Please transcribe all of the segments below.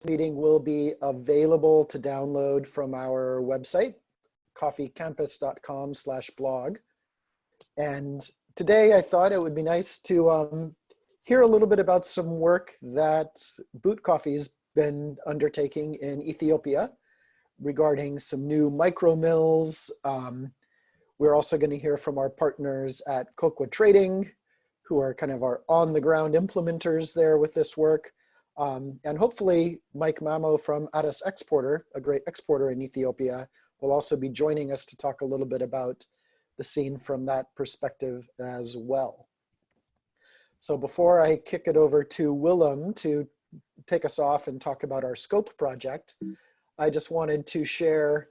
meeting will be available to download from our website, coffeecampus.com/blog. And today I thought it would be nice to hear a little bit about some work that Boot Coffee's been undertaking in Ethiopia regarding some new micro mills. We're also going to hear from our partners at Kokwa Trading, who are kind of our on-the-ground implementers there with this work. And hopefully Mike Mamo from Addis Exporter, a great exporter in Ethiopia, will also be joining us to talk a little bit about the scene from that perspective as well. So before I kick it over to Willem to take us off and talk about our SCOPE project, I just wanted to share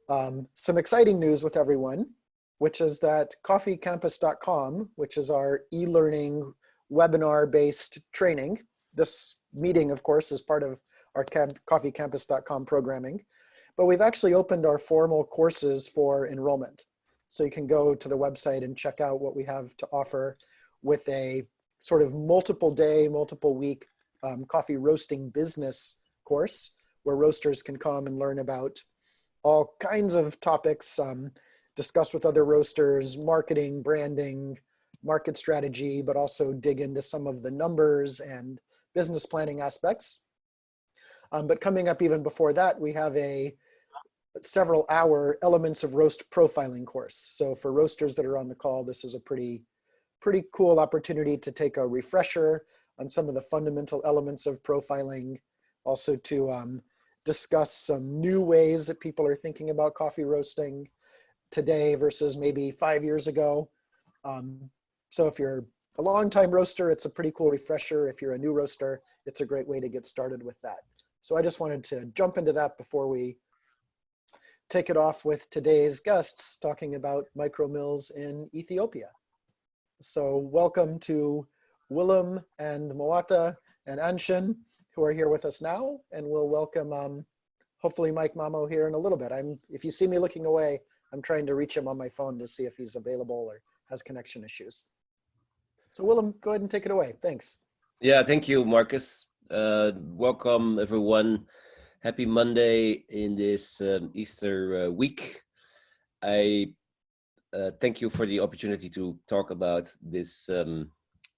some exciting news with everyone, which is that coffeecampus.com, which is our e-learning webinar-based training. This meeting, of course, is part of our coffeecampus.com programming, but we've actually opened our formal courses for enrollment. So you can go to the website and check out what we have to offer with a sort of multiple day, multiple week coffee roasting business course, where roasters can come and learn about all kinds of topics, discuss with other roasters, marketing, branding, market strategy, but also dig into some of the numbers and business planning aspects. But coming up even before that, we have a several hour elements of roast profiling course. So for roasters that are on the call, this is a pretty cool opportunity to take a refresher on some of the fundamental elements of profiling, also to discuss some new ways that people are thinking about coffee roasting today versus maybe 5 years ago. So if you're a long-time roaster, it's a pretty cool refresher. If you're a new roaster, it's a great way to get started with that. So I just wanted to jump into that before we take it off with today's guests talking about micro mills in Ethiopia. So welcome to Willem and Moata and Anshin, who are here with us now, and we'll welcome hopefully Mike Mamo here in a little bit. If you see me looking away, I'm trying to reach him on my phone to see if he's available or has connection issues. So Willem, go ahead and take it away. Thanks. Yeah, thank you, Marcus. Welcome, everyone. Happy Monday in this Easter week. I thank you for the opportunity to talk about this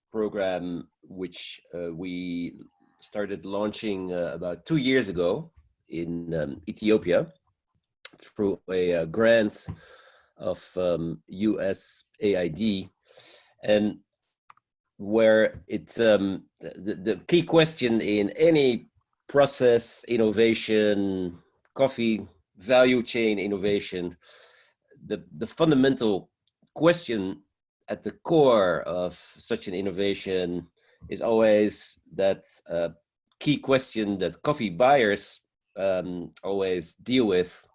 program, which we started launching about 2 years ago in Ethiopia through a grant of USAID, and where it's the key question in any process innovation, coffee value chain innovation, the fundamental question at the core of such an innovation is always that key question that coffee buyers always deal with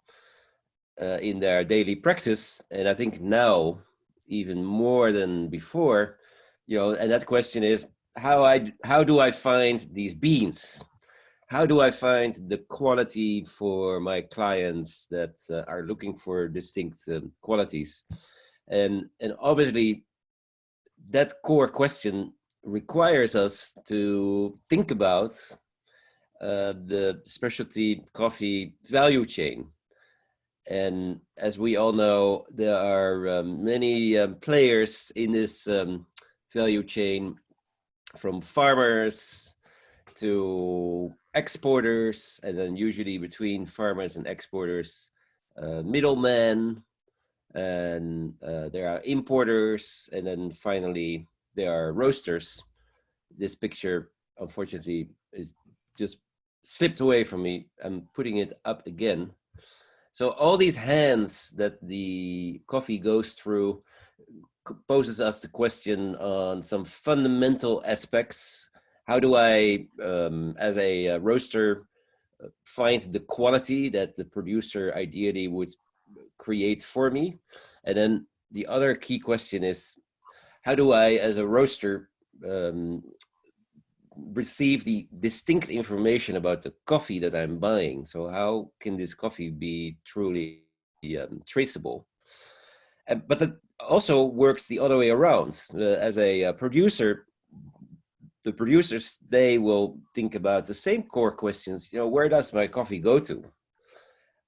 in their daily practice. And I think now, even more than before, and that question is, how do I find these beans? How do I find the quality for my clients that are looking for distinct qualities? And obviously, that core question requires us to think about the specialty coffee value chain. And as we all know, there are many players in this value chain, from farmers to exporters, and then usually between farmers and exporters, middlemen, and there are importers, and then finally there are roasters. This picture, unfortunately, is just slipped away from me. I'm putting it up again. So all these hands that the coffee goes through poses us the question on some fundamental aspects. How do I, as a roaster, find the quality that the producer ideally would create for me? And then the other key question is, how do I, as a roaster, receive the distinct information about the coffee that I'm buying? So how can this coffee be truly traceable? But that also works the other way around. As a producer, the producers, they will think about the same core questions. Where does my coffee go to?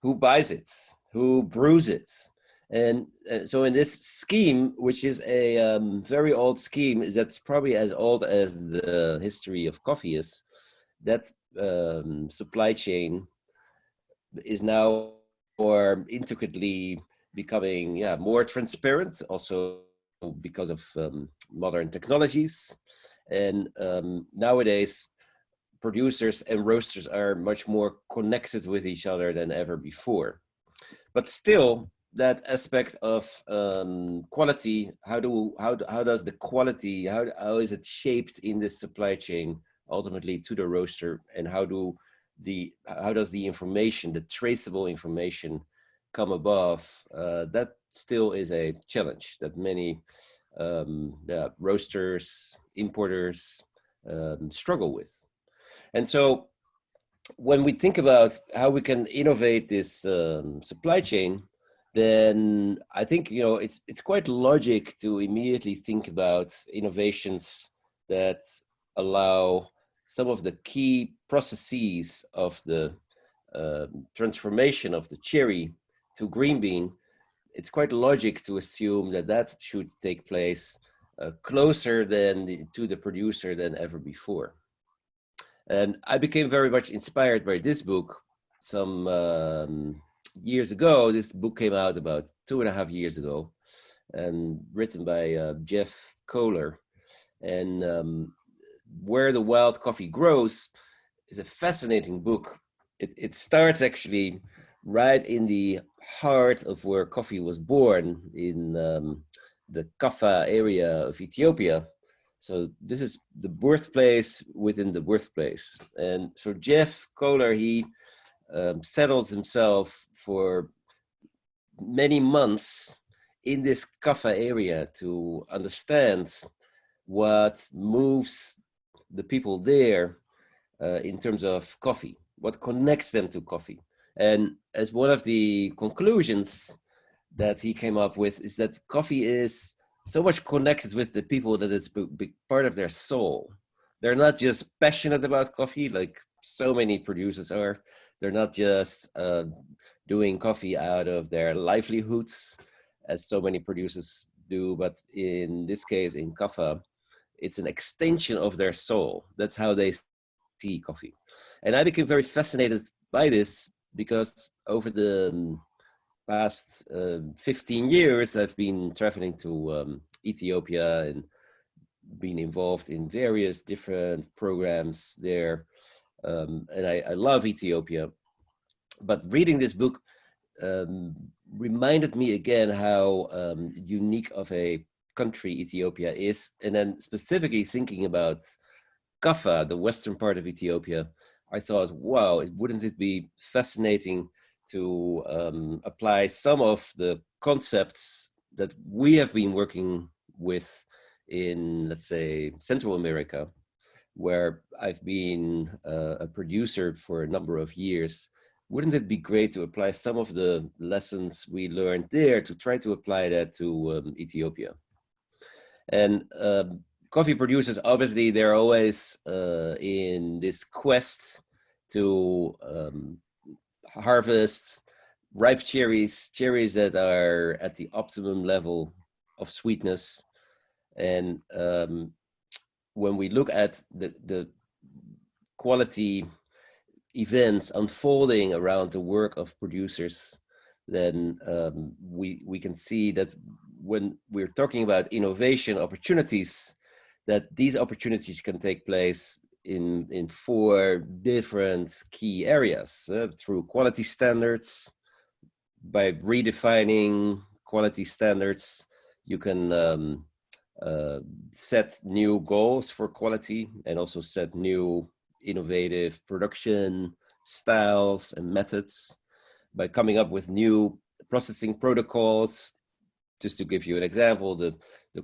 Who buys it? Who brews it? And so in this scheme, which is a very old scheme, that's probably as old as the history of coffee is, that supply chain is now more intricately becoming more transparent, also because of modern technologies. And nowadays, producers and roasters are much more connected with each other than ever before. But still, that aspect of quality, how does the quality, how is it shaped in this supply chain ultimately to the roaster, and how does the information, the traceable information, come above? That still is a challenge that many roasters, importers struggle with. And so when we think about how we can innovate this supply chain, then I think it's quite logic to immediately think about innovations that allow some of the key processes of the transformation of the cherry to green bean. It's quite logic to assume that should take place closer to the producer than ever before. And I became very much inspired by this book some years ago. This book came out about 2.5 years ago, and written by Jeff Kohler. And Where the Wild Coffee Grows is a fascinating book. It starts actually right in the heart of where coffee was born, in the Kaffa area of Ethiopia. So this is the birthplace within the birthplace. And so Jeff Kohler, he settled himself for many months in this Kaffa area to understand what moves the people there in terms of coffee, what connects them to coffee. And as one of the conclusions that he came up with is that coffee is so much connected with the people that it's part of their soul. They're not just passionate about coffee like so many producers are. They're not just doing coffee out of their livelihoods, as so many producers do, but in this case, in Kaffa, it's an extension of their soul. That's how they see coffee. And I became very fascinated by this because over the past 15 years, I've been traveling to Ethiopia and been involved in various different programs there. And I love Ethiopia. But reading this book reminded me again how unique of a country Ethiopia is. And then specifically thinking about Kaffa, the western part of Ethiopia, I thought, wow, wouldn't it be fascinating to apply some of the concepts that we have been working with in, let's say, Central America, where I've been a producer for a number of years. Wouldn't it be great to apply some of the lessons we learned there to try to apply that to Ethiopia? And coffee producers, obviously, they're always in this quest to harvest ripe cherries that are at the optimum level of sweetness. And when we look at the quality events unfolding around the work of producers, then we can see that when we're talking about innovation opportunities, that these opportunities can take place in 4 different key areas, through quality standards. By redefining quality standards, you can set new goals for quality and also set new innovative production styles and methods. By coming up with new processing protocols, just to give you an example, the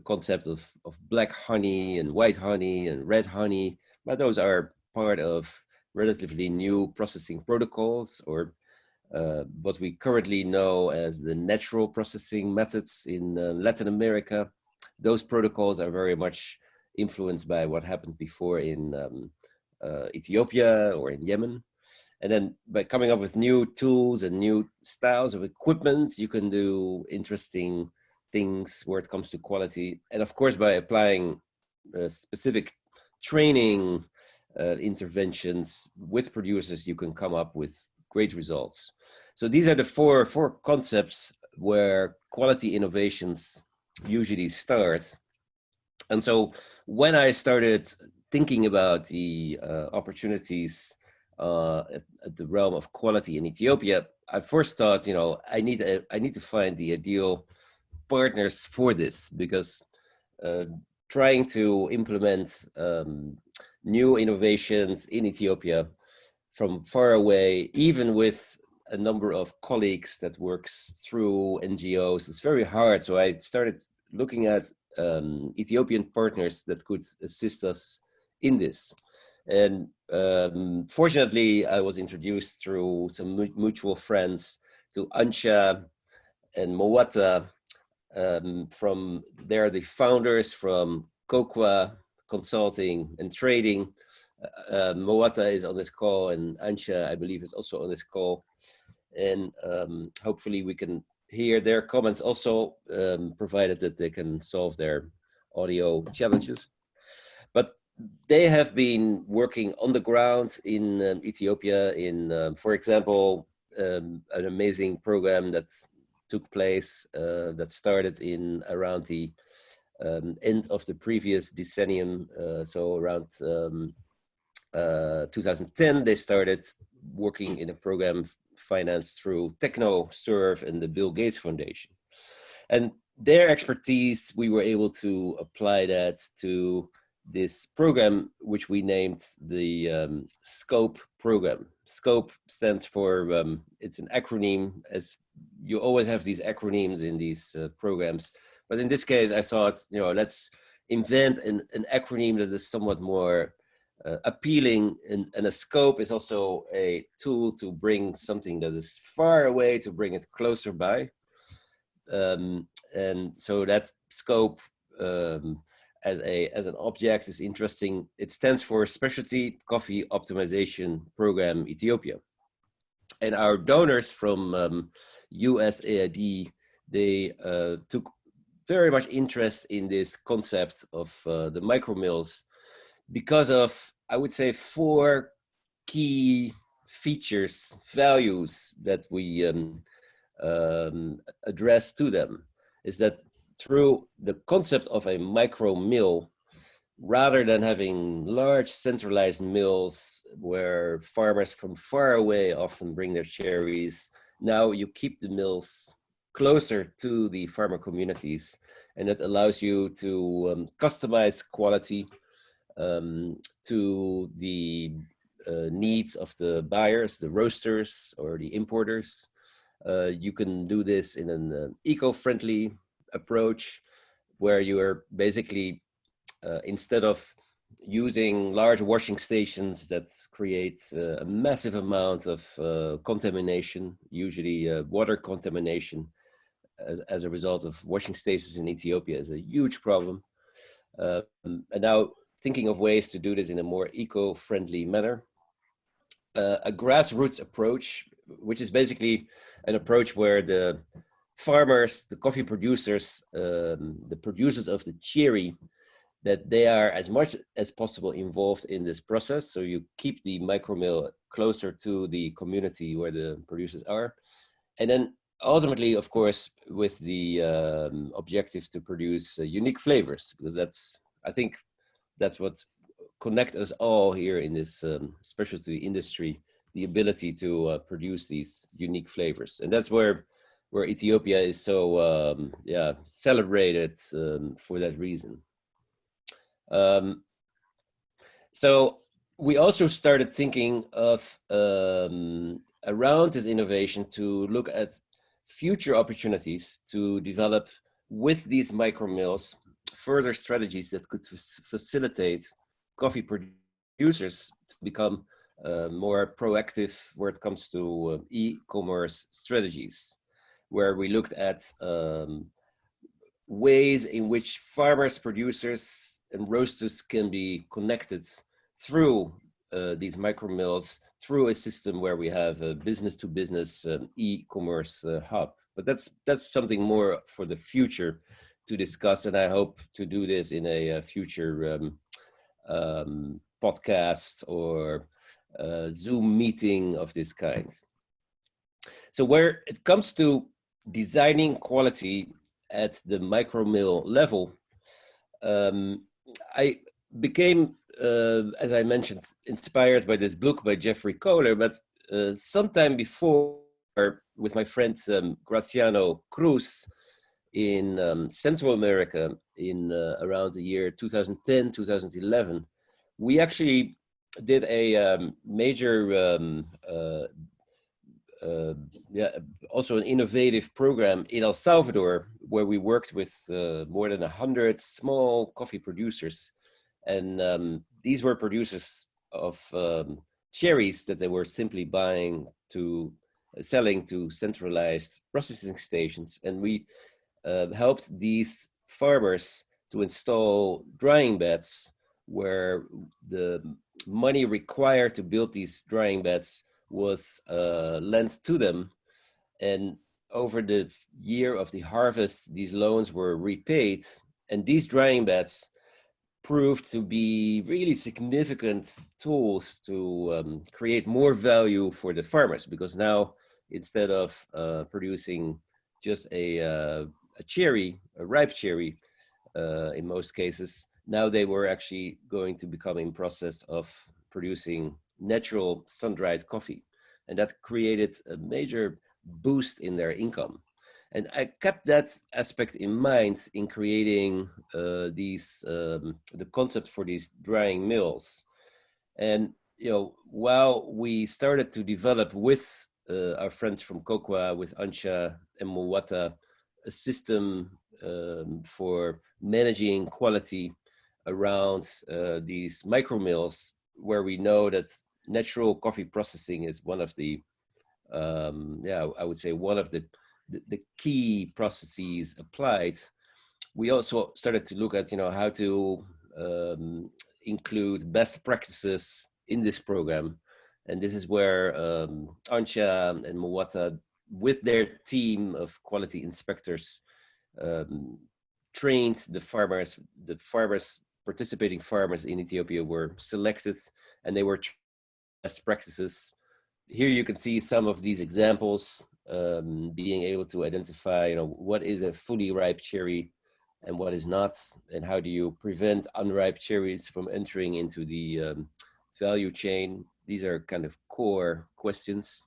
concept of black honey and white honey and red honey, but those are part of relatively new processing protocols, or what we currently know as the natural processing methods in Latin America. Those protocols are very much influenced by what happened before in Ethiopia or in Yemen. And then by coming up with new tools and new styles of equipment, you can do interesting things where it comes to quality. And of course, by applying specific training interventions with producers, you can come up with great results. So these are the four concepts where quality innovations usually start. And so when I started thinking about the opportunities at the realm of quality in Ethiopia, I first thought, I need to find the ideal partners for this, because trying to implement new innovations in Ethiopia from far away, even with a number of colleagues that works through NGOs, is very hard. So I started looking at Ethiopian partners that could assist us in this. And fortunately, I was introduced through some mutual friends to Ansha and Mowata. From they're the founders from Kokwa Consulting and Trading. Mowata is on this call, and Ansha, I believe, is also on this call. And hopefully we can hear their comments also, provided that they can solve their audio challenges. But they have been working on the ground in Ethiopia in, for example, an amazing program that took place that started in around the end of the previous decennium. So around 2010, they started working in a program financed through TechnoServe and the Bill Gates Foundation. And their expertise, we were able to apply that to this program, which we named the SCOPE program. SCOPE stands for, it's an acronym, as you always have these acronyms in these programs. But in this case, I thought, let's invent an acronym that is somewhat more appealing, and a scope is also a tool to bring something that is far away to bring it closer by. And so that scope as an object is interesting. It stands for Specialty Coffee Optimization Program Ethiopia. And our donors from USAID, they took very much interest in this concept of the micro mills because of, I would say, 4 key features, values that we address to them. Is that through the concept of a micro mill, rather than having large centralized mills where farmers from far away often bring their cherries, now you keep the mills closer to the farmer communities, and it allows you to customize quality to the needs of the buyers, the roasters or the importers. You can do this in an eco-friendly approach, where you are basically, instead of using large washing stations that create a massive amount of contamination, usually water contamination, as a result of washing stations in Ethiopia is a huge problem. And now thinking of ways to do this in a more eco-friendly manner. A grassroots approach, which is basically an approach where the farmers, the coffee producers, the producers of the cherry, that they are as much as possible involved in this process. So you keep the micro mill closer to the community where the producers are. And then ultimately, of course, with the objective to produce unique flavors, because I think that's what connect us all here in this specialty industry, the ability to produce these unique flavors. And that's where Ethiopia is so celebrated for that reason. So we also started thinking of around this innovation to look at future opportunities to develop with these micro mills further strategies that could facilitate coffee producers to become more proactive where it comes to e-commerce strategies, where we looked at ways in which farmers, producers and roasters can be connected through these micro mills through a system where we have a business-to-business e-commerce hub. But that's something more for the future to discuss, and I hope to do this in a future podcast or Zoom meeting of this kind. So where it comes to designing quality at the micro mill level, I became, as I mentioned, inspired by this book by Jeffrey Kohler, but sometime before, with my friend Graciano Cruz in Central America in around the year 2010, 2011, we actually did a major also an innovative program in El Salvador, where we worked with more than 100 small coffee producers. And these were producers of cherries that they were simply buying to selling to centralized processing stations. And we helped these farmers to install drying beds where the money required to build these drying beds was lent to them, and over the year of the harvest, these loans were repaid, and these drying beds proved to be really significant tools to create more value for the farmers, because now instead of producing just a cherry, a ripe cherry, in most cases, now they were actually going to become in process of producing natural sun-dried coffee, and that created a major boost in their income. And I kept that aspect in mind in creating the concept for these drying mills. And while we started to develop with our friends from Kokwa, with Ansha and Muwata, a system for managing quality around these micro mills, where we know that natural coffee processing is one of the, I would say one of the key processes applied. We also started to look at, how to include best practices in this program. And this is where Ansha and Muwata, with their team of quality inspectors, trained the farmers. The participating farmers in Ethiopia were selected, and they were best practices. Here you can see some of these examples, being able to identify, what is a fully ripe cherry and what is not, and how do you prevent unripe cherries from entering into the value chain. These are kind of core questions.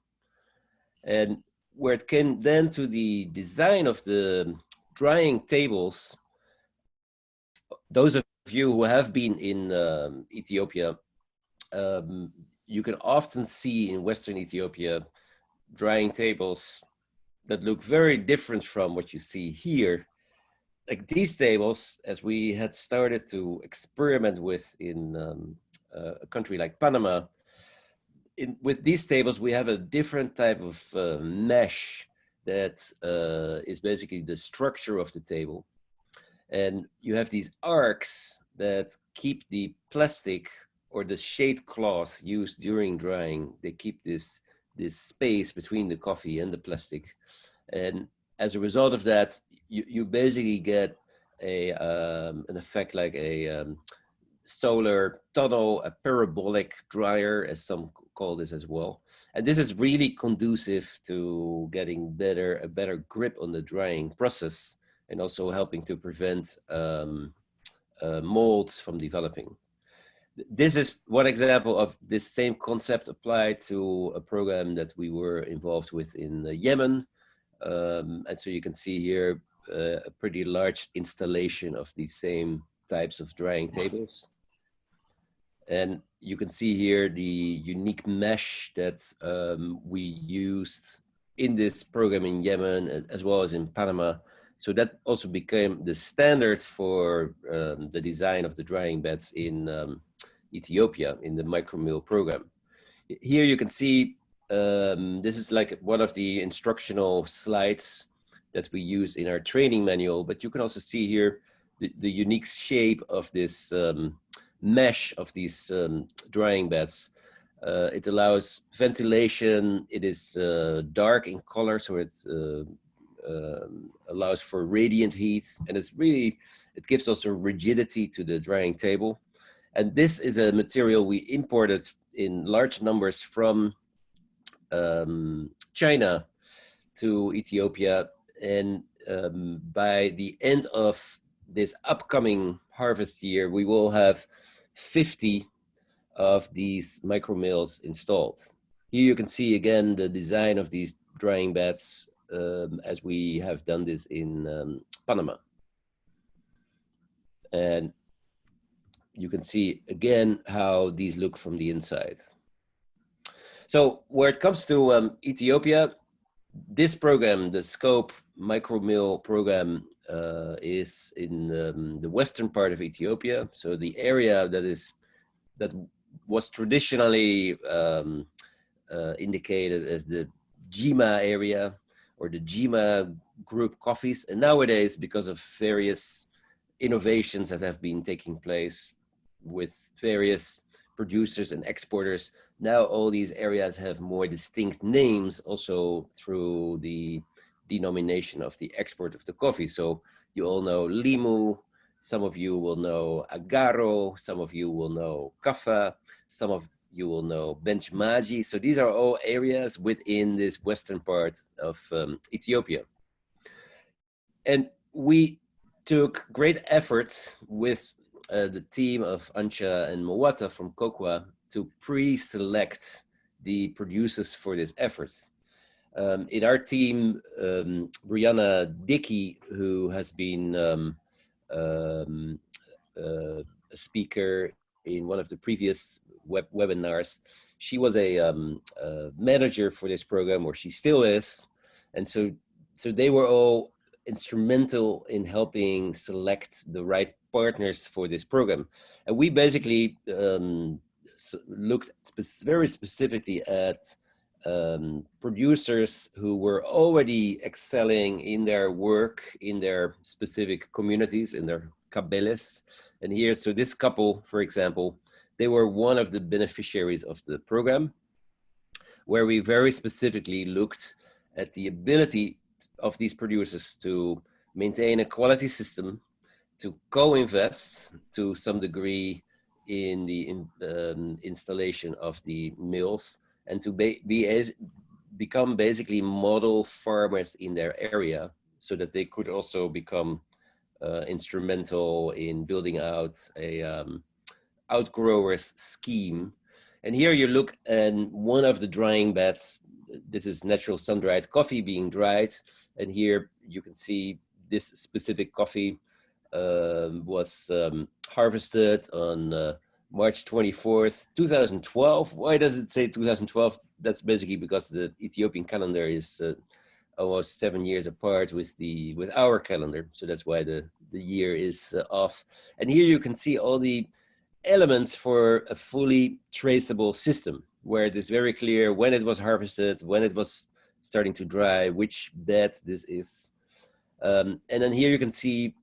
And where it came then to the design of the drying tables, those of you who have been in Ethiopia, you can often see in Western Ethiopia drying tables that look very different from what you see here. Like these tables, as we had started to experiment with in a country like Panama, with these tables, we have a different type of mesh that is basically the structure of the table. And you have these arcs that keep the plastic or the shade cloth used during drying. They keep this space between the coffee and the plastic. And as a result of that, you basically get an effect like a solar tunnel, a parabolic dryer, as some call this as well. And this is really conducive to getting a better grip on the drying process, and also helping to prevent molds from developing. This is one example of this same concept applied to a program that we were involved with in Yemen. And so you can see here a pretty large installation of these same types of drying tables. And you can see here the unique mesh that we used in this program in Yemen, as well as in Panama. So that also became the standard for the design of the drying beds in Ethiopia in the micromill program. Here you can see, this is like one of the instructional slides that we use in our training manual, but you can also see here the unique shape of this mesh of these drying beds. It allows ventilation. It is dark in color, so it allows for radiant heat, and it gives also rigidity to the drying table. And this is a material we imported in large numbers from China to Ethiopia. And by the end of this upcoming harvest year, we will have 50 of these micro mills installed. Here you can see again the design of these drying beds as we have done this in Panama. And you can see again how these look from the inside. So where it comes to Ethiopia, this program, the Scope Micro Mill program, is in the western part of Ethiopia. So the area that was traditionally indicated as the Jima area or the Jima group coffees. And nowadays, because of various innovations that have been taking place with various producers and exporters, now all these areas have more distinct names also through the denomination of the export of the coffee. So you all know Limu, some of you will know Agaro, some of you will know Kaffa, some of you will know Bench Maji. So these are all areas within this western part of Ethiopia. And we took great effort with the team of Ancha and Mowata from Kokwa to pre-select the producers for this effort. In our team, Brianna Dickey, who has been a speaker in one of the previous webinars, she was a manager for this program, or she still is. And so they were all instrumental in helping select the right partners for this program. And we basically looked very specifically at producers who were already excelling in their work, in their specific communities, in their kabeles. And here, so this couple, for example, they were one of the beneficiaries of the program, where we very specifically looked at the ability of these producers to maintain a quality system, to co-invest to some degree in the installation of the mills, and to become basically model farmers in their area, so that they could also become instrumental in building out a outgrowers scheme. And here you look at one of the drying beds. This is natural sun-dried coffee being dried. And here you can see this specific coffee was harvested on March 24th, 2012. Why does it say 2012? That's basically because the Ethiopian calendar is almost 7 years apart with our calendar. So that's why the year is off. And here you can see all the elements for a fully traceable system, where it is very clear when it was harvested, when it was starting to dry, which bed this is. And then here you can see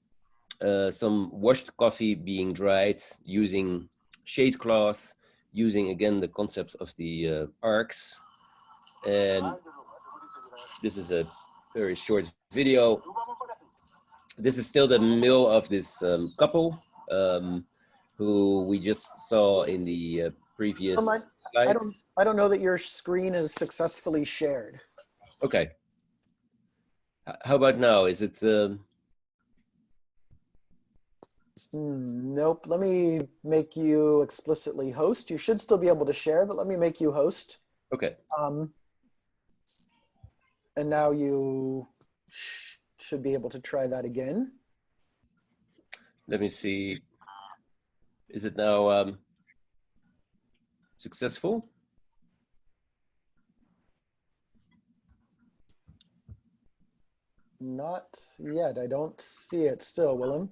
some washed coffee being dried using shade cloth, using again the concept of the arcs. And this is a very short video. This is still the mill of this couple who we just saw in the previous slide. I don't know that your screen is successfully shared. Okay. How about now? Is it? Nope. Let me make you explicitly host. You should still be able to share, but let me make you host. Okay. And now you should be able to try that again. Let me see. Is it now successful? Not yet. I don't see it still, Willem.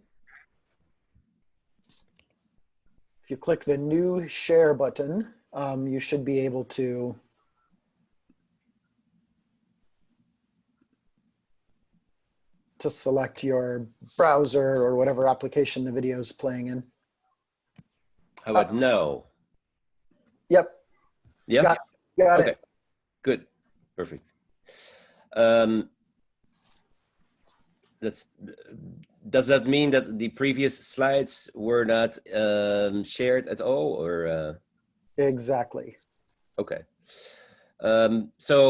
If you click the new share button, you should be able to to select your browser or whatever application the video is playing in. How about now? Yep. Yeah. Got Okay. it. Good. Perfect. Does that mean that the previous slides were not shared at all, or? Exactly. Okay. So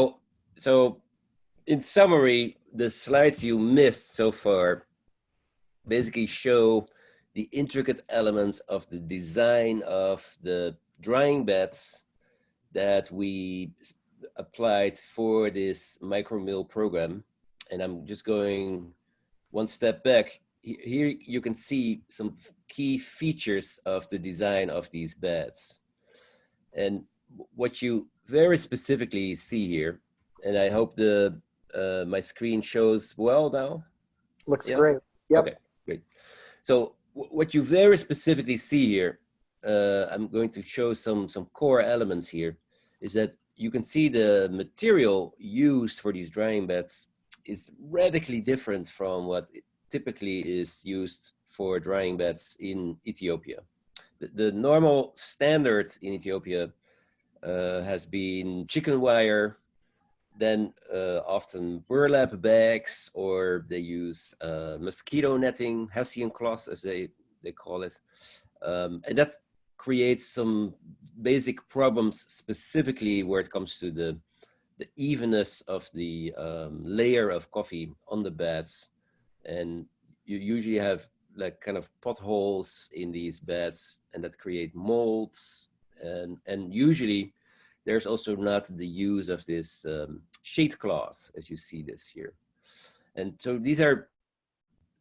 in summary, the slides you missed so far basically show the intricate elements of the design of the drying beds that we applied for this micromill program. And I'm just going one step back. Here you can see some key features of the design of these beds. And what you very specifically see here, and I hope the my screen shows well now. Looks Yeah? great. Yep. Okay, great. So what you very specifically see here, I'm going to show some core elements here, is that you can see the material used for these drying beds is radically different from what typically is used for drying beds in Ethiopia. The normal standard in Ethiopia has been chicken wire, then often burlap bags, or they use mosquito netting, Hessian cloth as they call it. And that creates some basic problems specifically where it comes to the evenness of the layer of coffee on the beds. And you usually have like kind of potholes in these beds, and that create molds. And usually there's also not the use of this sheet cloth as you see this here. And so these are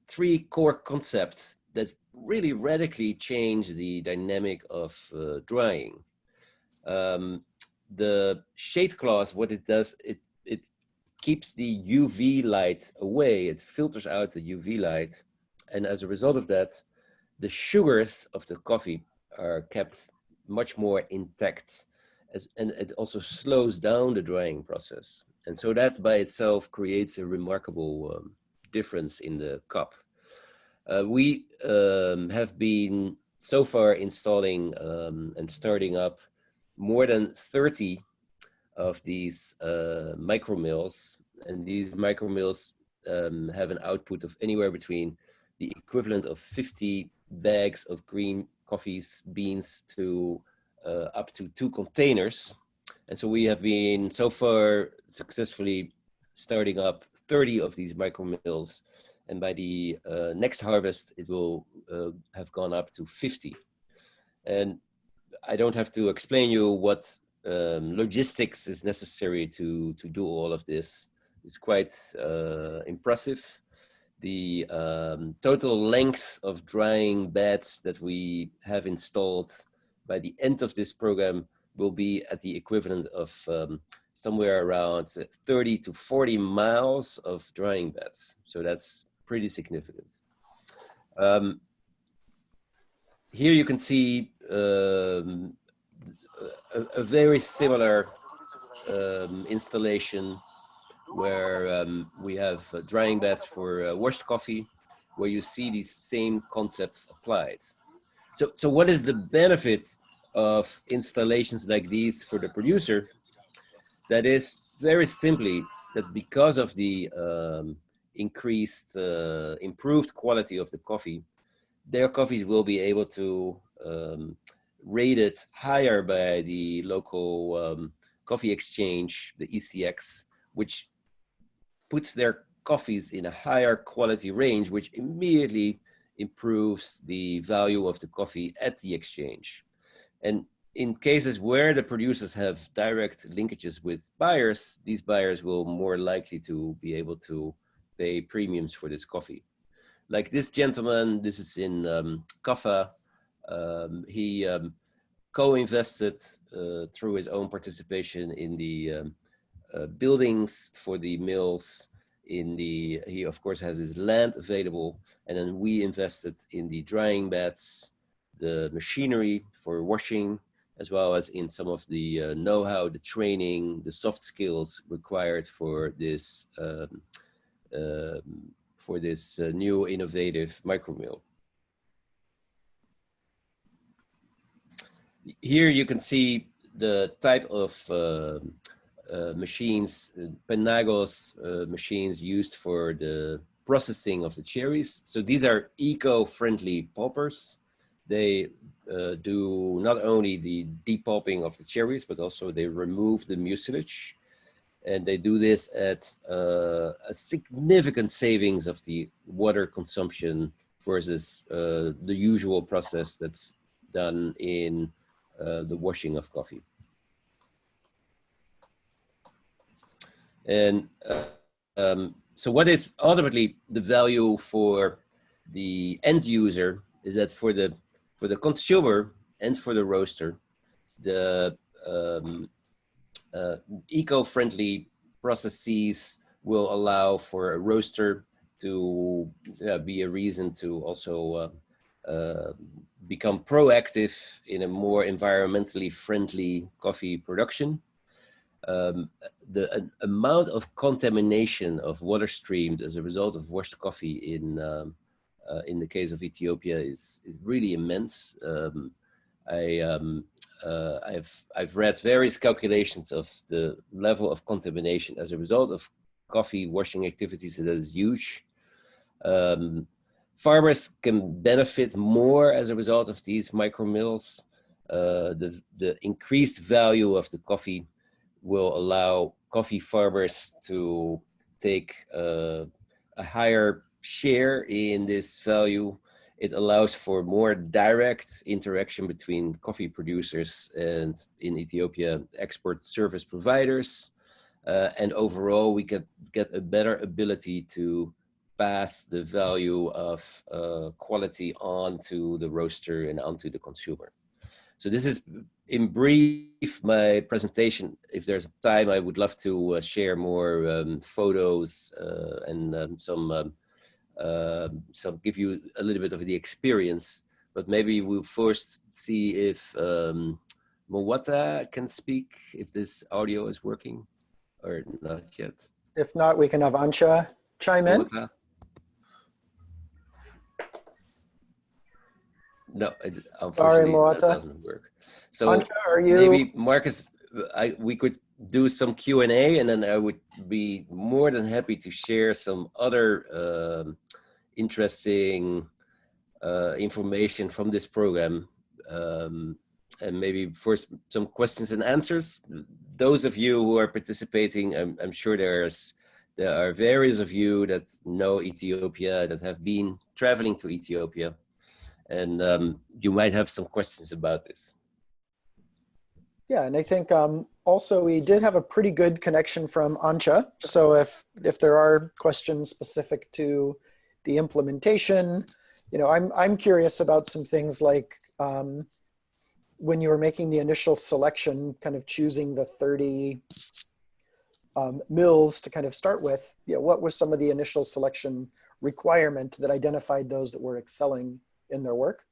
three core concepts that really radically change the dynamic of drying. The shade cloth, what it does, it keeps the UV light away. It filters out the UV light. And as a result of that, the sugars of the coffee are kept much more intact. And it also slows down the drying process. And so that by itself creates a remarkable difference in the cup. We have been so far installing and starting up more than 30 of these micromills, and these micromills have an output of anywhere between the equivalent of 50 bags of green coffee beans to up to 2 containers. And so we have been so far successfully starting up 30 of these micromills, and by the next harvest it will have gone up to 50. And I don't have to explain you what logistics is necessary to do all of this. It's quite impressive. The total length of drying beds that we have installed by the end of this program will be at the equivalent of somewhere around 30 to 40 miles of drying beds. So that's pretty significant. Here you can see a very similar installation where we have drying beds for washed coffee, where you see these same concepts applied. So what is the benefit of installations like these for the producer? That is very simply that because of the increased, improved quality of the coffee, their coffees will be able to rate it higher by the local coffee exchange, the ECX, which puts their coffees in a higher quality range, which immediately improves the value of the coffee at the exchange. And in cases where the producers have direct linkages with buyers, these buyers will more likely to be able to pay premiums for this coffee. Like this gentleman, this is in Kaffa. He co-invested through his own participation in the buildings for the mills. He of course has his land available, and then we invested in the drying beds, the machinery for washing, as well as in some of the know-how, the training, the soft skills required for this for this new innovative micromill. Here you can see the type of machines, Penagos machines used for the processing of the cherries. So these are eco-friendly pulpers. They do not only the depulping of the cherries, but also they remove the mucilage. And they do this at a significant savings of the water consumption versus the usual process that's done in the washing of coffee. And so what is ultimately the value for the end user is that for the consumer and for the roaster, the eco-friendly processes will allow for a roaster to be a reason to also become proactive in a more environmentally friendly coffee production. The amount of contamination of water streamed as a result of washed coffee in the case of Ethiopia is really immense. I've read various calculations of the level of contamination as a result of coffee washing activities, and that is huge. Farmers can benefit more as a result of these micro mills. The increased value of the coffee will allow coffee farmers to take a higher share in this value. It allows for more direct interaction between coffee producers and, in Ethiopia, export service providers. And overall, we can get a better ability to pass the value of quality on to the roaster and onto the consumer. So this is, in brief, my presentation. If there's time, I would love to share more photos and some give you a little bit of the experience. But maybe we'll first see if Mowata can speak, if this audio is working or not yet. If not, we can have Ansha chime in. Mowata? No, unfortunately, that doesn't work. So Ansha, are you... maybe Marcus, we could do some Q&A, and then I would be more than happy to share some other interesting information from this program. And maybe first some questions and answers. Those of you who are participating, I'm sure there are various of you that know Ethiopia, that have been traveling to Ethiopia. And you might have some questions about this. Yeah, and I think also we did have a pretty good connection from Ansha. So if there are questions specific to the implementation, you know, I'm curious about some things like when you were making the initial selection, kind of choosing the 30 mills to kind of start with. You know, what was some of the initial selection requirement that identified those that were excelling in their work?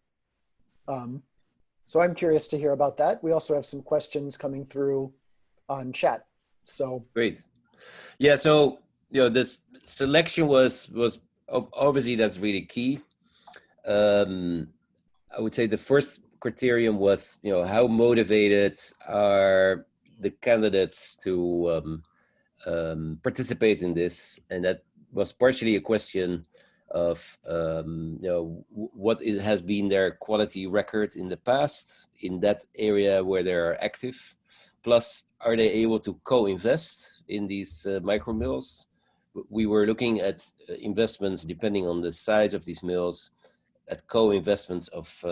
So I'm curious to hear about that. We also have some questions coming through on chat. So great. Yeah, so you know, this selection was obviously, that's really key. I would say the first criterion was, you know, how motivated are the candidates to participate in this, and that was partially a question of you know, what has been their quality record in the past in that area where they are active, plus are they able to co-invest in these micro mills. We were looking at investments, depending on the size of these mills, at co-investments of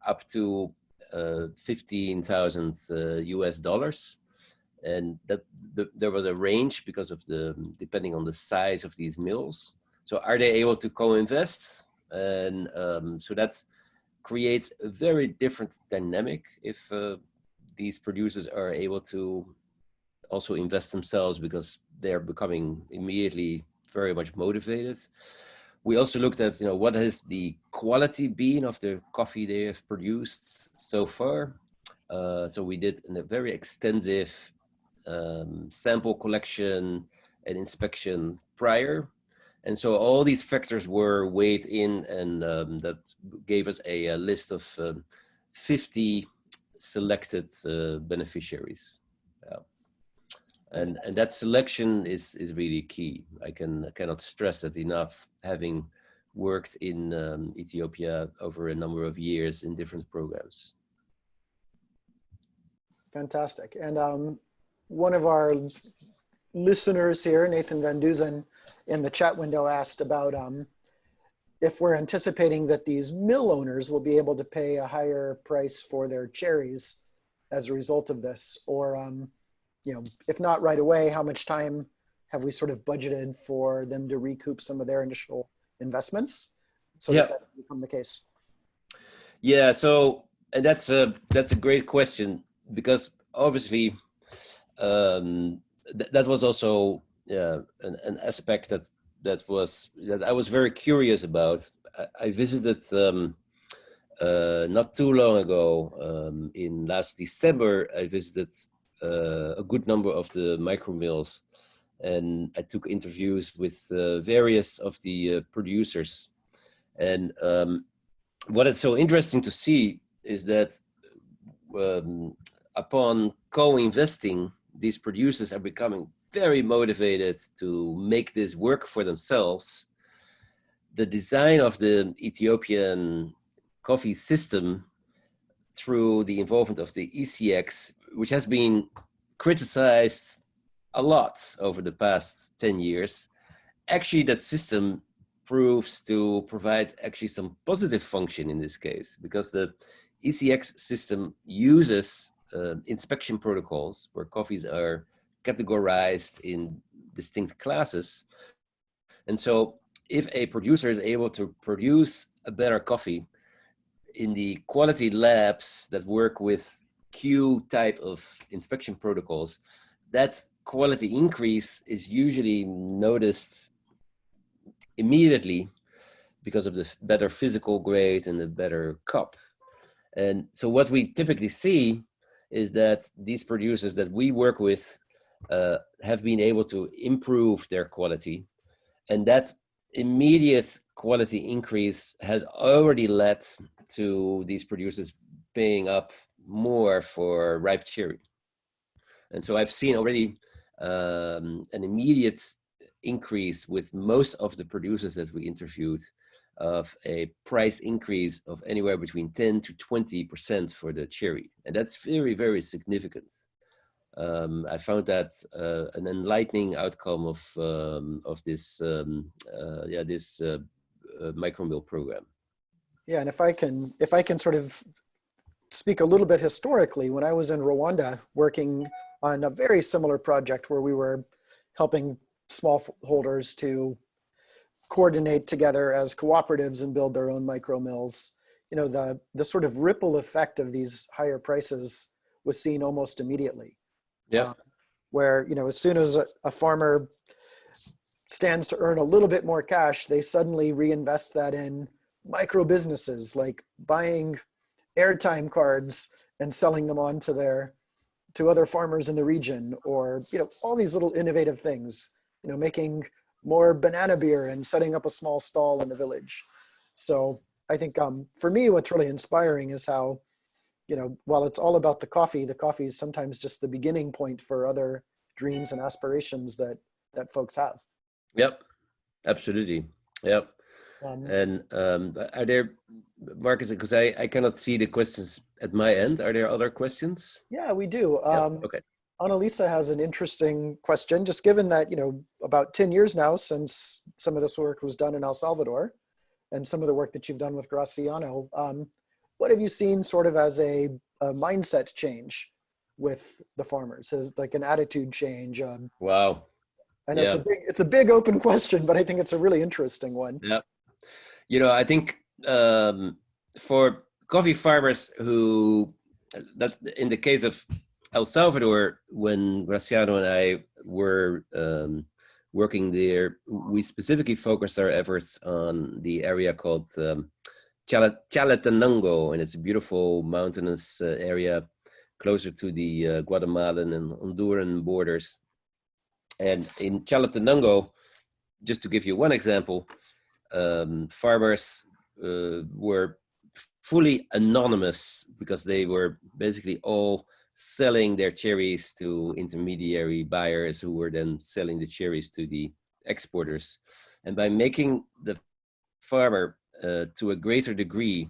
up to $15,000 US, and that there was a range because of depending on the size of these mills. So are they able to co-invest? And so that creates a very different dynamic if these producers are able to also invest themselves, because they're becoming immediately very much motivated. We also looked at, you know, what has the quality been of the coffee they have produced so far. So we did a very extensive sample collection and inspection prior. And so all these factors were weighed in, and that gave us a list of 50 selected beneficiaries. Yeah. And that selection is really key. I cannot stress that enough, having worked in Ethiopia over a number of years in different programs. Fantastic. And one of our listeners here, Nathan Van Duzen, in the chat window asked about if we're anticipating that these mill owners will be able to pay a higher price for their cherries as a result of this, or you know, if not right away, how much time have we sort of budgeted for them to recoup some of their initial investments so that will become the case? Yeah, so and that's a great question, because obviously that was also an aspect that I was very curious about. I visited not too long ago, in last December, I visited a good number of the micro mills, and I took interviews with various of the producers. And what is so interesting to see is that upon co-investing, these producers are becoming very motivated to make this work for themselves. The design of the Ethiopian coffee system, through the involvement of the ECX, which has been criticized a lot over the past 10 years, actually that system proves to provide actually some positive function in this case, because the ECX system uses inspection protocols where coffees are categorized in distinct classes. And so if a producer is able to produce a better coffee in the quality labs that work with Q type of inspection protocols, that quality increase is usually noticed immediately because of the better physical grade and the better cup. And so what we typically see is that these producers that we work with have been able to improve their quality, and that immediate quality increase has already led to these producers paying up more for ripe cherry. And so I've seen already an immediate increase with most of the producers that we interviewed of a price increase of anywhere between 10 to 20% for the cherry. And that's very, very significant. I found that an enlightening outcome of this micromill program. Yeah, and if I can sort of speak a little bit historically, when I was in Rwanda working on a very similar project where we were helping smallholders to coordinate together as cooperatives and build their own micro mills, you know, the sort of ripple effect of these higher prices was seen almost immediately. Yeah. Where, you know, as soon as a farmer stands to earn a little bit more cash, they suddenly reinvest that in micro businesses, like buying airtime cards and selling them on to other farmers in the region, or, you know, all these little innovative things, you know, making more banana beer and setting up a small stall in the village. So I think for me, what's really inspiring is how, you know, while it's all about the coffee is sometimes just the beginning point for other dreams and aspirations that folks have. Yep, absolutely. Yep. And are there, Marcus, because I cannot see the questions at my end, are there other questions? Yeah, we do. Okay. Annalisa has an interesting question, just given that, you know, about 10 years now since some of this work was done in El Salvador and some of the work that you've done with Graciano, what have you seen sort of as a mindset change with the farmers, like an attitude change? Wow. I know it's a big open question, but I think it's a really interesting one. Yeah. You know, I think for coffee farmers that in the case of El Salvador, when Graciano and I were working there, we specifically focused our efforts on the area called Chalatenango, and it's a beautiful mountainous area closer to the Guatemalan and Honduran borders. And in Chalatenango, just to give you one example, farmers were fully anonymous because they were basically all selling their cherries to intermediary buyers who were then selling the cherries to the exporters. And by making the farmer to a greater degree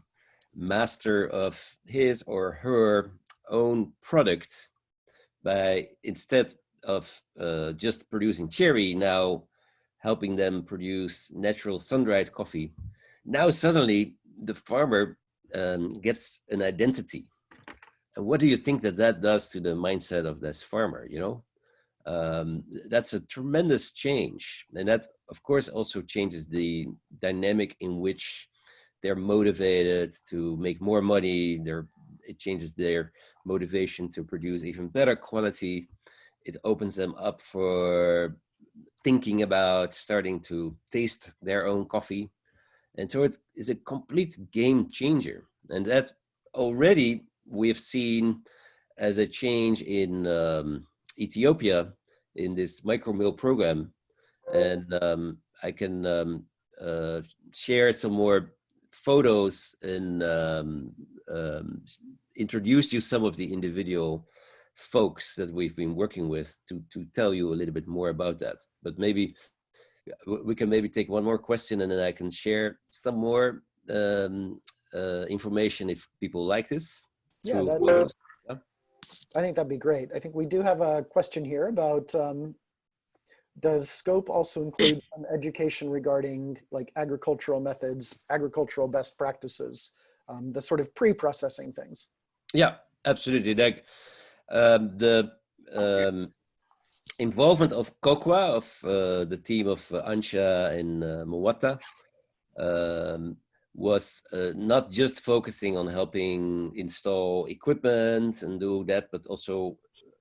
master of his or her own product, by instead of just producing cherry, now helping them produce natural sun-dried coffee, now suddenly the farmer gets an identity. And what do you think that that does to the mindset of this farmer? You know, that's a tremendous change, and that of course also changes the dynamic in which they're motivated to make more money. It changes their motivation to produce even better quality. It opens them up for thinking about starting to taste their own coffee. And so it is a complete game changer. And that already we've seen as a change in Ethiopia in this micro-mill program. And I can share some more photos and introduce you some of the individual folks that we've been working with to tell you a little bit more about that. But maybe we can maybe take one more question, and then I can share some more information if people like this. Yeah, I think that'd be great. I think we do have a question here about does scope also include some education regarding like agricultural methods, agricultural best practices, the sort of pre-processing things? Yeah, absolutely. Like the involvement of COCWA, of the team of Ansha and Mwata, was not just focusing on helping install equipment and do that, but also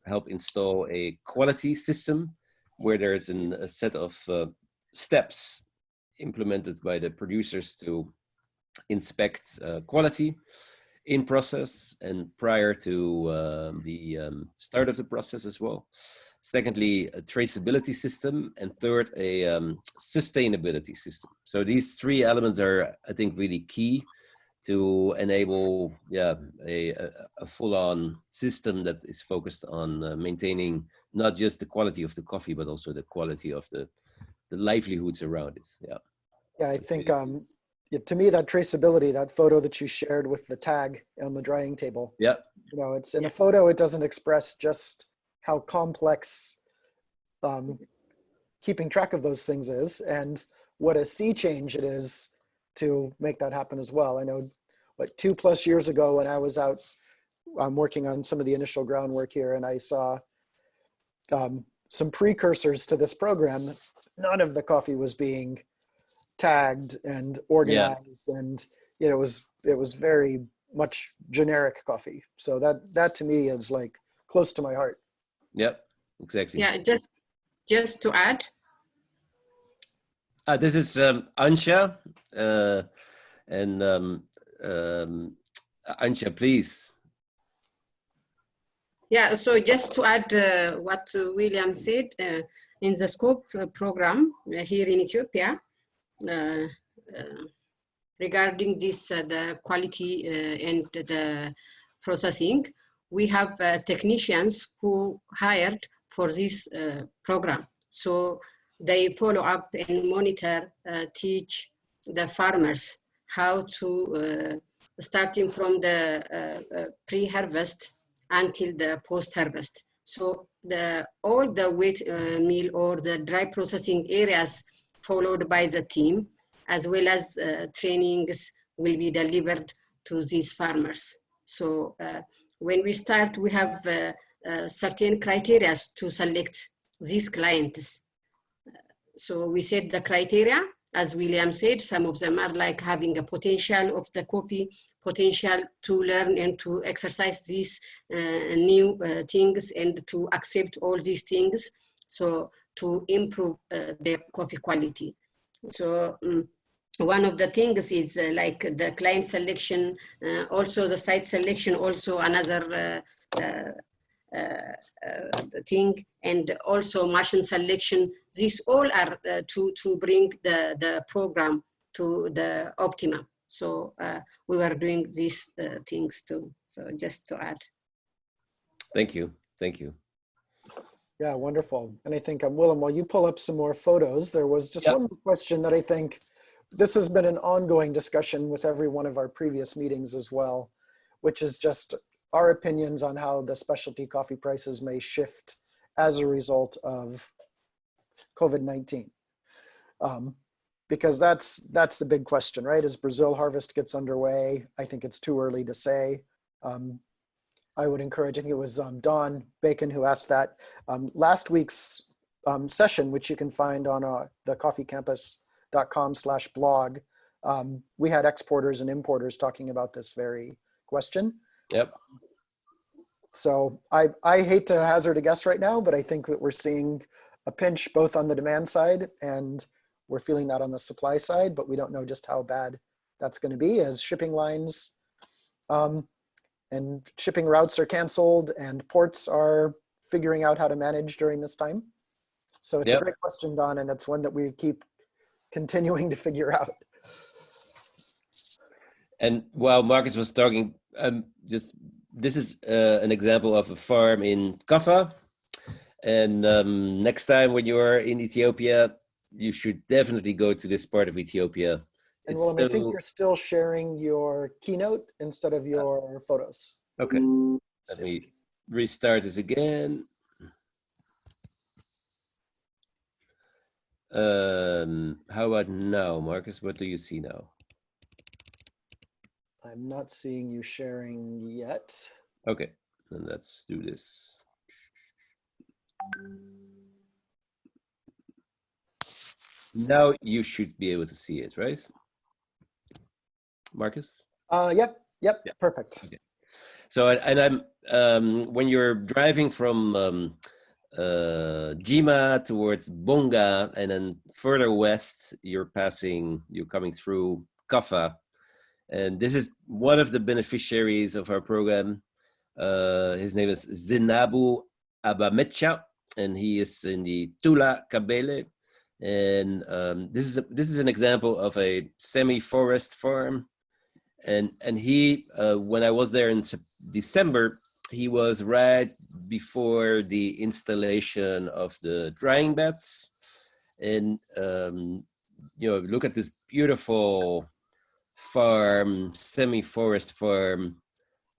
help install a quality system where there's a set of steps implemented by the producers to inspect quality in process and prior to the start of the process as well. Secondly, a traceability system, and third, a sustainability system. So these three elements are, I think, really key to enable a full-on system that is focused on maintaining not just the quality of the coffee, but also the quality of the livelihoods around it. Yeah, I think to me, that traceability, that photo that you shared with the tag on the drying table, you know, it's in a photo, it doesn't express just how complex keeping track of those things is, and what a sea change it is to make that happen as well. I know, what, 2+ years ago when I was out working on some of the initial groundwork here, and I saw some precursors to this program, none of the coffee was being tagged and organized, and you know, it was very much generic coffee. So that to me is like close to my heart. Yep, exactly. Yeah, just to add. This is Ansha, and Ansha, please. Yeah, so just to add what William said, in the SCOPE program here in Ethiopia, regarding this, the quality and the processing, we have technicians who hired for this program. So they follow up and monitor, teach the farmers how to, starting from the pre-harvest until the post-harvest. So all the wet mill or the dry processing areas followed by the team, as well as trainings will be delivered to these farmers. So when we start, we have certain criteria to select these clients. So we set the criteria, as William said, some of them are like having a potential of the coffee, potential to learn and to exercise these new things and to accept all these things, so to improve their coffee quality. So one of the things is like the client selection, also the site selection, also another the thing, and also machine selection. These all are to bring the program to the optimum. So we were doing these things too. So just to add. Thank you. Thank you. Yeah, wonderful. And I think, Willem, while you pull up some more photos, there was just one question that I think this has been an ongoing discussion with every one of our previous meetings as well, which is just our opinions on how the specialty coffee prices may shift as a result of COVID-19. Because that's the big question, right? As Brazil harvest gets underway, I think it's too early to say. I would encourage, I think it was Don Bacon who asked that. Last week's session, which you can find on the coffeecampus.com/blog, we had exporters and importers talking about this very question. Yep. So I hate to hazard a guess right now, but I think that we're seeing a pinch both on the demand side and we're feeling that on the supply side, but we don't know just how bad that's going to be as shipping lines and shipping routes are canceled and ports are figuring out how to manage during this time. So it's a great question, Don, and it's one that we keep continuing to figure out. And while Marcus was talking, this is an example of a farm in Kaffa. And next time when you are in Ethiopia, you should definitely go to this part of Ethiopia. And Willem, I think you're still sharing your keynote instead of your photos. Okay, let me restart this again. How about now, Marcus? What do you see now? I'm not seeing you sharing yet. Okay, then let's do this. Now you should be able to see it, right? Marcus? Yep, perfect. Okay. So, and I'm when you're driving from Jima towards Bonga, and then further west, you're coming through Kaffa, and this is one of the beneficiaries of our program. His name is Zinabu Abamecha, and he is in the Tula Kabele. And this is an example of a semi-forest farm, and he when I was there in December, he was right before the installation of the drying beds, and look at this beautiful farm, semi-forest farm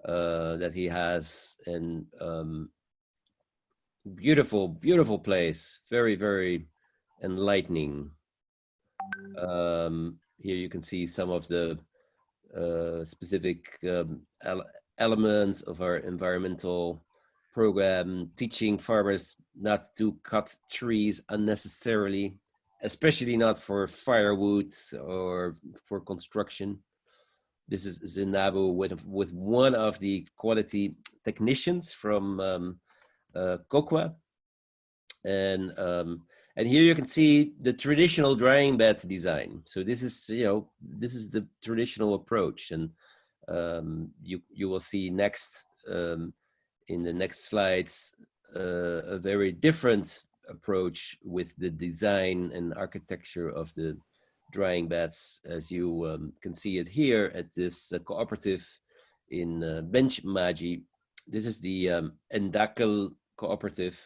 that he has, and beautiful place, very, very enlightening. Here you can see some of the specific elements of our environmental program, teaching farmers not to cut trees unnecessarily, especially not for firewood or for construction. This is Zinabu with one of the quality technicians from Kokwa, and here you can see the traditional drying beds design. So this is the traditional approach, and you will see next in the next slides a very different approach with the design and architecture of the drying beds, as you can see it here at this cooperative in Bench Maji. This is the Endakel cooperative.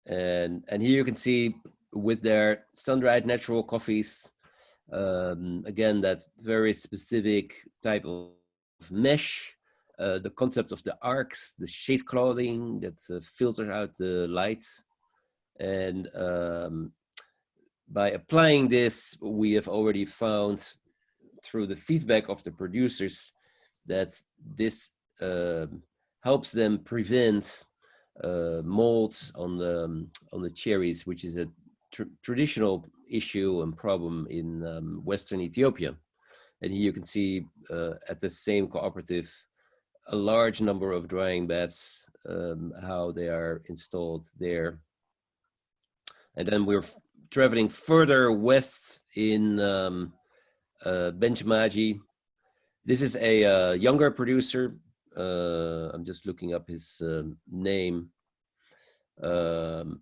And here you can see with their sun-dried natural coffees, again, that very specific type of mesh, the concept of the arcs, the shade clothing that filters out the light. And by applying this, we have already found through the feedback of the producers that this helps them prevent molds on the cherries, which is a traditional issue and problem in Western Ethiopia. And here you can see at the same cooperative a large number of drying beds, how they are installed there. And then we're traveling further west in Bench Maji. This is a younger producer I'm just looking up his name.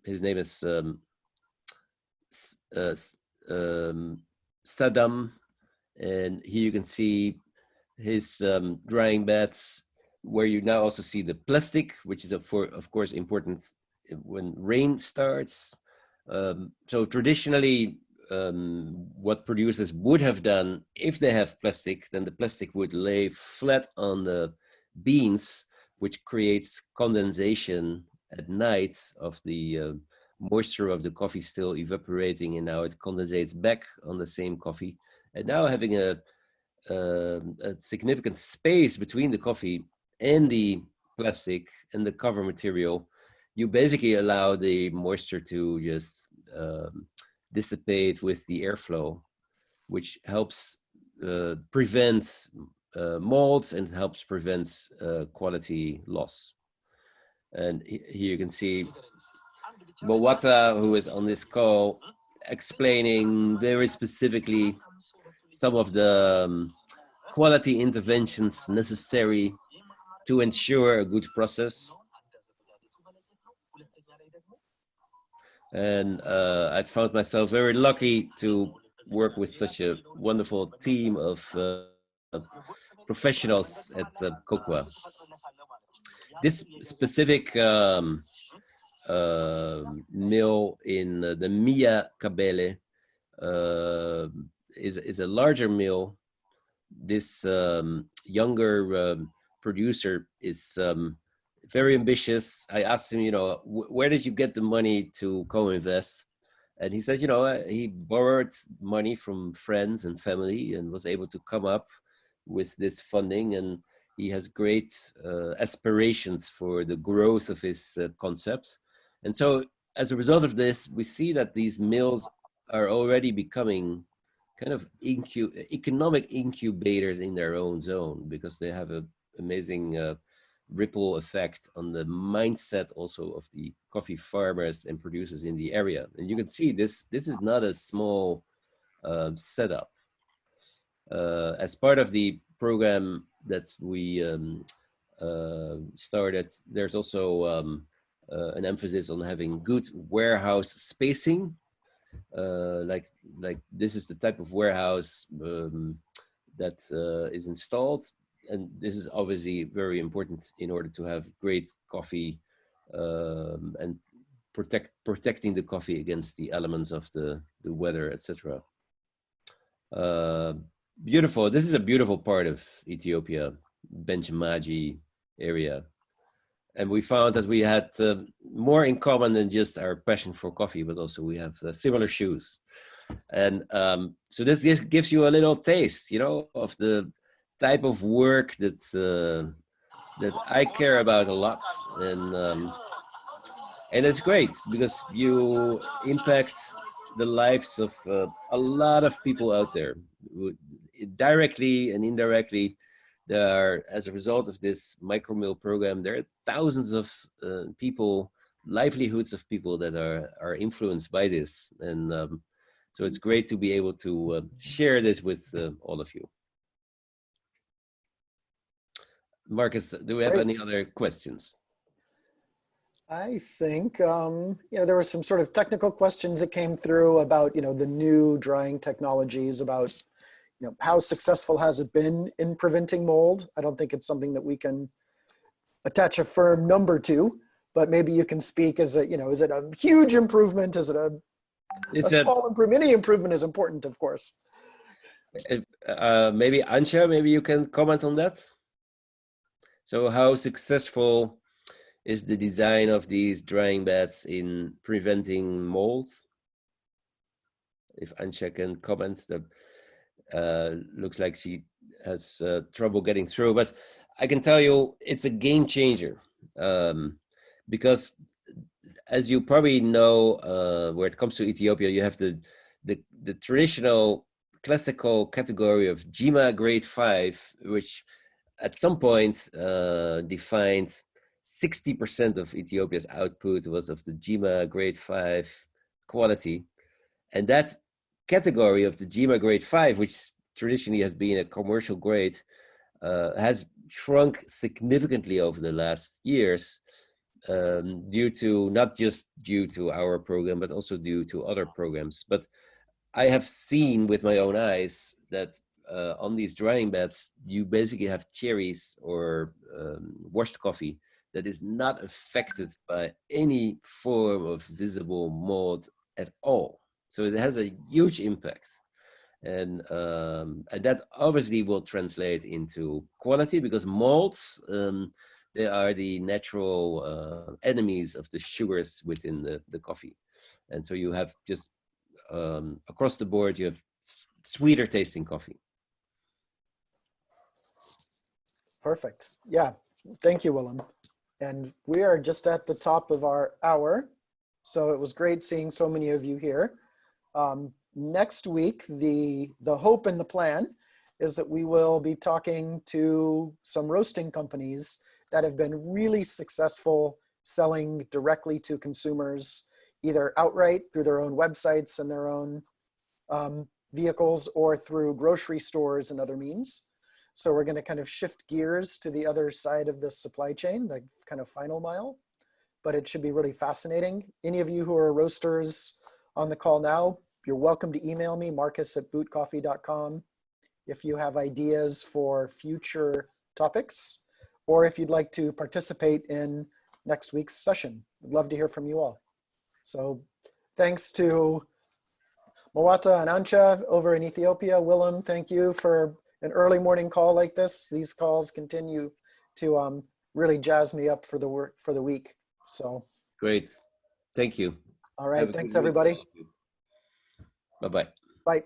His name is Saddam, and here you can see his drying beds, where you now also see the plastic, which is of course important when rain starts. So traditionally, what producers would have done if they have plastic, then the plastic would lay flat on the beans, which creates condensation at night of the moisture of the coffee still evaporating, and now it condensates back on the same coffee. And now having a significant space between the coffee and the plastic and the cover material, you basically allow the moisture to just dissipate with the airflow, which helps prevent molds and helps prevent quality loss. And here you can see Bowata, who is on this call, explaining very specifically some of the quality interventions necessary to ensure a good process. And I found myself very lucky to work with such a wonderful team of professionals at Kokwa. This specific mill in the Mia Kabele is a larger mill. This younger producer is very ambitious. I asked him, you know, where did you get the money to co-invest? And he said, you know, he borrowed money from friends and family and was able to come up with this funding. And he has great aspirations for the growth of his concept. And so as a result of this, we see that these mills are already becoming kind of economic incubators in their own zone, because they have an amazing ripple effect on the mindset also of the coffee farmers and producers in the area. And you can see this is not a small setup. As part of the program that we started, there's also an emphasis on having good warehouse spacing. Like this is the type of warehouse that is installed, and this is obviously very important in order to have great coffee and protecting the coffee against the elements of the weather, etc. Beautiful. This is a beautiful part of Ethiopia, Benchmaji area. And we found that we had more in common than just our passion for coffee, but also we have similar shoes. And so this gives you a little taste, you know, of the type of work that that I care about a lot. And it's great because you impact the lives of a lot of people out there, directly and indirectly. There are, as a result of this micromill program, there are thousands of people, livelihoods of people that are influenced by this. And so it's great to be able to share this with all of you. Marcus, do we have any other questions? I think, you know, there were some sort of technical questions that came through about, you know, the new drying technologies, about, you know, how successful has it been in preventing mold? I don't think it's something that we can attach a firm number to, but maybe you can speak as a, you know, is it a huge improvement? Is it a small improvement? Any improvement is important, of course. Maybe Antje, maybe you can comment on that. So how successful is the design of these drying beds in preventing mold? If Antje can comment, that looks like she has trouble getting through, but I can tell you it's a game changer, because as you probably know, where it comes to Ethiopia, you have the traditional classical category of GMA grade 5, which at some point defined 60% of Ethiopia's output was of the GMA grade 5 quality. And that category of the GMA grade 5, which traditionally has been a commercial grade, has shrunk significantly over the last years, due to not just due to our program, but also due to other programs. But I have seen with my own eyes that on these drying beds, you basically have cherries or washed coffee that is not affected by any form of visible mold at all. So it has a huge impact. And that obviously will translate into quality, because molds, they are the natural enemies of the sugars within the coffee. And so you have just across the board, you have sweeter tasting coffee. Perfect. Yeah. Thank you, Willem. And we are just at the top of our hour. So it was great seeing so many of you here. Next week, the hope and the plan is that we will be talking to some roasting companies that have been really successful selling directly to consumers, either outright through their own websites and their own vehicles, or through grocery stores and other means. So we're going to kind of shift gears to the other side of the supply chain, the kind of final mile, but it should be really fascinating. Any of you who are roasters on the call now, you're welcome to email me, marcus@bootcoffee.com, if you have ideas for future topics, or if you'd like to participate in next week's session. I'd love to hear from you all. So thanks to Mawata and Ancha over in Ethiopia. Willem, thank you for an early morning call like this. These calls continue to really jazz me up for the work for the week. So Great. Thank you. all right. Thanks, everybody. Bye-bye. Bye.